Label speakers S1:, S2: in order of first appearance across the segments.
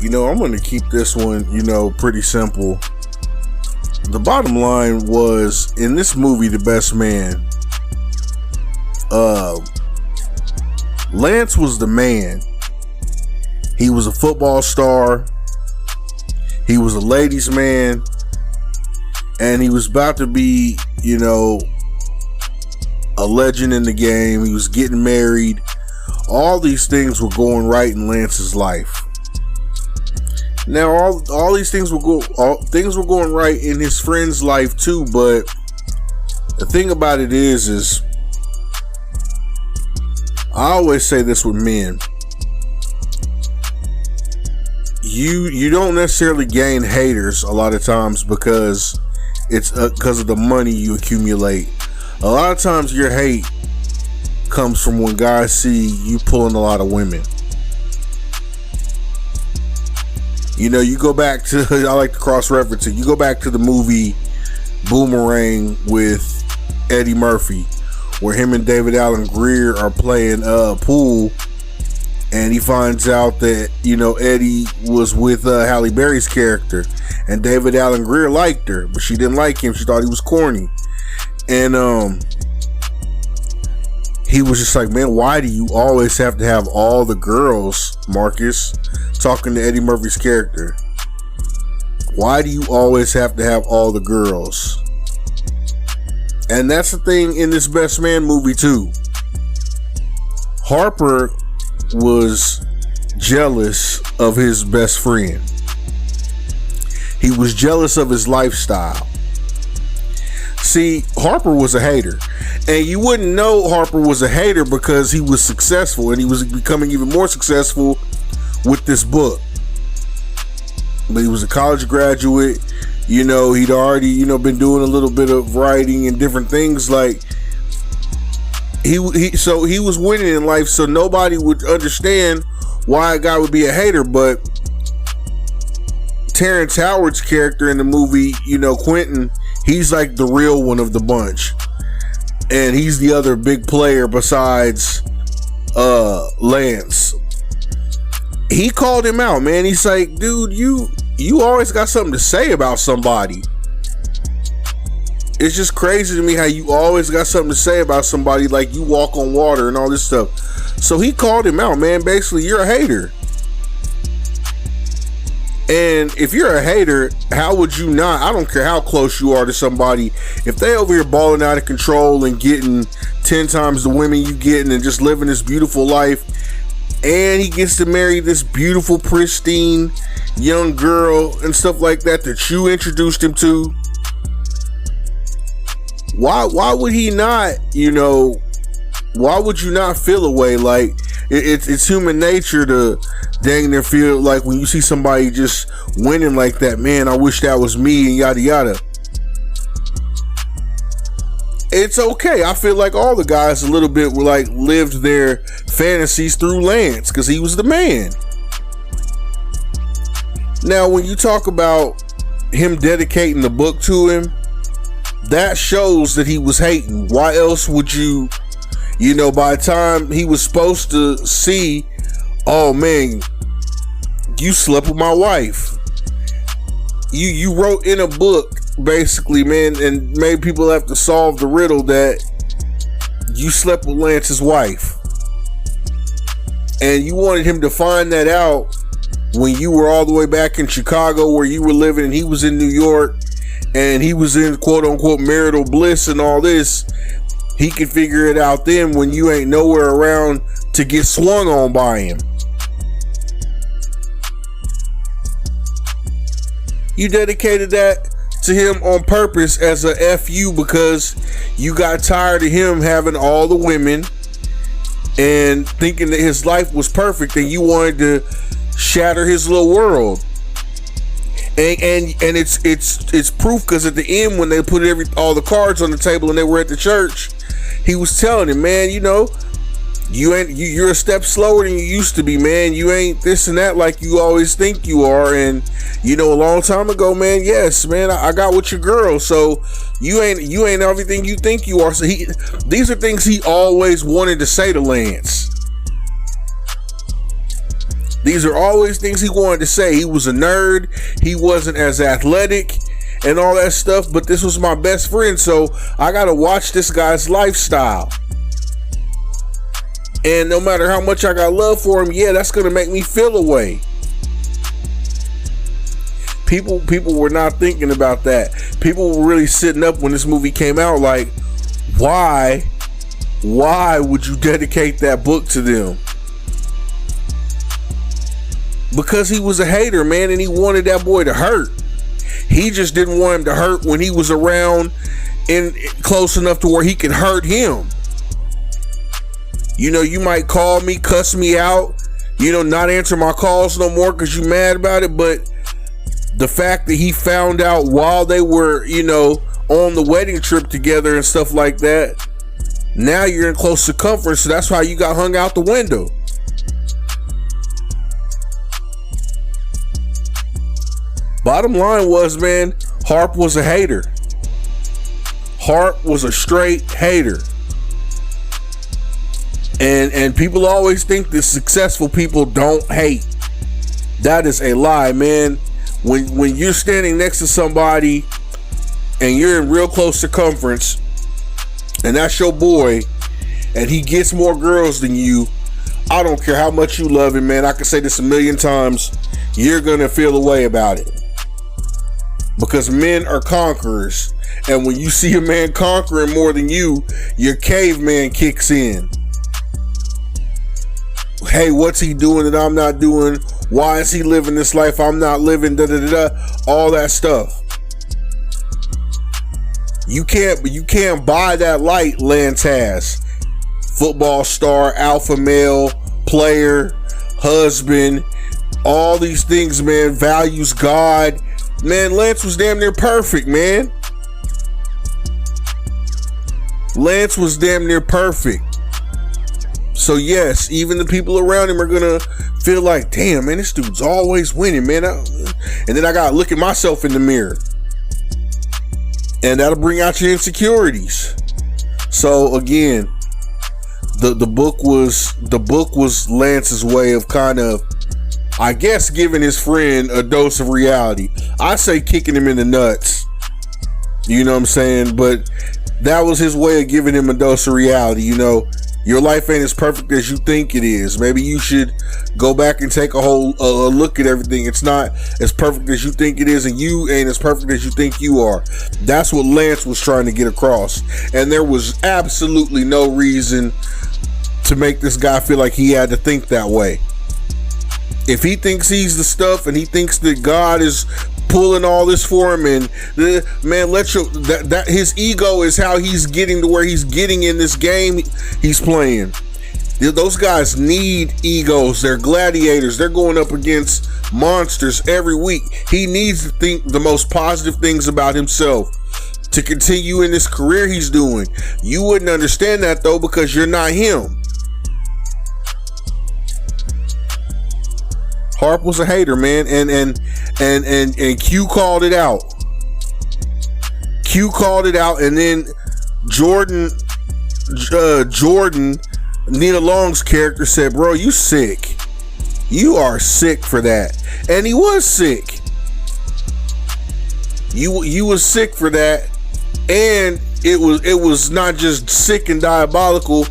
S1: I'm going to keep this one, pretty simple. The bottom line was, in this movie, The Best Man, Lance was the man. He was a football star. He was a ladies' man. And he was about to be, a legend in the game. He was getting married. All these things were going right in Lance's life. Now, all these things were going right in his friend's life too. But the thing about it is I always say this with men. You don't necessarily gain haters a lot of times because it's because of the money you accumulate. A lot of times your hate comes from when guys see you pulling a lot of women. You go back to, I like to cross-reference it. You go back to the movie Boomerang with Eddie Murphy, where him and David Alan Grier are playing pool, and he finds out that, Eddie was with Halle Berry's character, and David Alan Grier liked her, but she didn't like him. She thought he was corny. And he was just like, man, why do you always have to have all the girls, Marcus, talking to Eddie Murphy's character? Why do you always have to have all the girls? And that's the thing in this Best Man movie too. Harper was jealous of his best friend. He was jealous of his lifestyle. See, Harper was a hater. And you wouldn't know Harper was a hater because he was successful, and he was becoming even more successful with this book. But he was a college graduate. He'd already, been doing a little bit of writing and different things. Like, he was winning in life, so nobody would understand why a guy would be a hater. But Terrence Howard's character in the movie, Quentin, he's like the real one of the bunch. And he's the other big player besides Lance. He called him out, man. He's like, dude, you always got something to say about somebody. It's just crazy to me how you always got something to say about somebody, like you walk on water and all this stuff. So he called him out, man. Basically, you're a hater. And if you're a hater, how would you not? I don't care how close you are to somebody. If they over here balling out of control and getting 10 times the women you getting and just living this beautiful life, and he gets to marry this beautiful, pristine young girl and stuff like that you introduced him to, why would he not, why would you not feel a way? Like, it's human nature to dang near feel like when you see somebody just winning like that, man, I wish that was me, and yada yada. It's okay. I feel like all the guys a little bit were like lived their fantasies through Lance because he was the man. Now, when you talk about him dedicating the book to him, that shows that he was hating. Why else would you, by the time he was supposed to see, oh man, you slept with my wife. You wrote in a book, basically, man, and made people have to solve the riddle that you slept with Lance's wife. And you wanted him to find that out when you were all the way back in Chicago where you were living and he was in New York and he was in quote unquote marital bliss and all this. He could figure it out then when you ain't nowhere around to get swung on by him. You dedicated that to him on purpose as a FU because you got tired of him having all the women and thinking that his life was perfect and you wanted to shatter his little world. And it's proof because at the end when they put all the cards on the table and they were at the church, he was telling him, man, you're a step slower than you used to be, man. You ain't this and that like you always think you are. And a long time ago, man, yes, man, I got with your girl, so you ain't everything you think you are. So these are things he always wanted to say to Lance. These are always things he wanted to say. He was a nerd. He wasn't as athletic and all that stuff, but this was my best friend, so I gotta watch this guy's lifestyle. And no matter how much I got love for him, yeah, that's gonna make me feel a way. People were not thinking about that. People were really sitting up when this movie came out like, why would you dedicate that book to them? Because he was a hater, man, and he wanted that boy to hurt. He just didn't want him to hurt when he was around and close enough to where he could hurt him. You know, you might call me, cuss me out, you know, not answer my calls no more because you mad about it, but the fact that he found out while they were, you know, on the wedding trip together and stuff like that, now you're in close circumference, so that's why you got hung out the window. Bottom line was, man, Harp was a hater. Harp was a straight hater. And people always think that successful people don't hate. That is a lie, man. When you're standing next to somebody and you're in real close circumference and that's your boy and he gets more girls than you, I don't care how much you love him, man. I can say this a million times. You're gonna feel a way about it. Because men are conquerors. And when you see a man conquering more than you, your caveman kicks in. Hey, what's he doing that I'm not doing? Why is he living this life I'm not living? Da da da da. All that stuff. You can't buy that light Lance has. Football star, alpha male, player, husband, all these things, man. Values God. Man, Lance was damn near perfect, man. Lance was damn near perfect. So yes, even the people around him are gonna feel like, damn, man, this dude's always winning, man. And then I gotta look at myself in the mirror, and that'll bring out your insecurities. So again, the book was Lance's way of kind of, I guess, giving his friend a dose of reality. I say kicking him in the nuts. You know what I'm saying? But that was his way of giving him a dose of reality. You know, your life ain't as perfect as you think it is. Maybe you should go back and take a whole look at everything. It's not as perfect as you think it is, and you ain't as perfect as you think you are. That's what Lance was trying to get across. And there was absolutely no reason to make this guy feel like he had to think that way. If he thinks he's the stuff and he thinks that God is pulling all this for him, and man, that his ego is how he's getting to where he's getting in this game he's playing. Those guys need egos. They're gladiators. They're going up against monsters every week. He needs to think the most positive things about himself to continue in this career he's doing. You wouldn't understand that though, because you're not him. Harp was a hater, man, and Q called it out. Q called it out, and then Jordan, Nina Long's character said, "Bro, you sick. You are sick for that," and he was sick. You was sick for that, and it was not just sick and diabolical.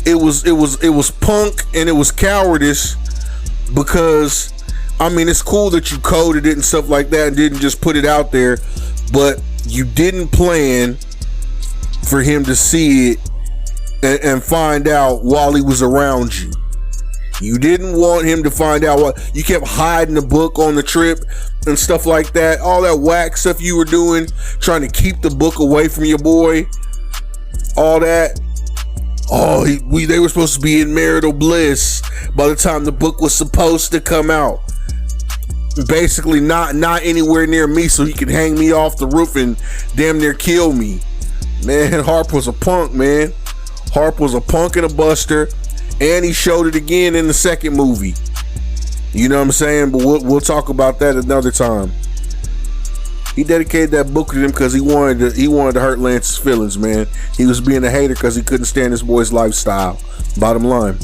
S1: It was punk and it was cowardice. Because, I mean, it's cool that you coded it and stuff like that and didn't just put it out there, but you didn't plan for him to see it and find out while he was around you. You didn't want him to find out what you kept hiding the book on the trip and stuff like that. All that whack stuff you were doing, trying to keep the book away from your boy. All that. Oh, they were supposed to be in marital bliss by the time the book was supposed to come out. Basically, not anywhere near me, so he could hang me off the roof and damn near kill me. Man, Harp was a punk, man. Harp was a punk and a buster, and he showed it again in the second movie. You know what I'm saying? But we'll talk about that another time. He dedicated that book to him because he wanted to hurt Lance's feelings, man. He was being a hater because he couldn't stand his boy's lifestyle. Bottom line.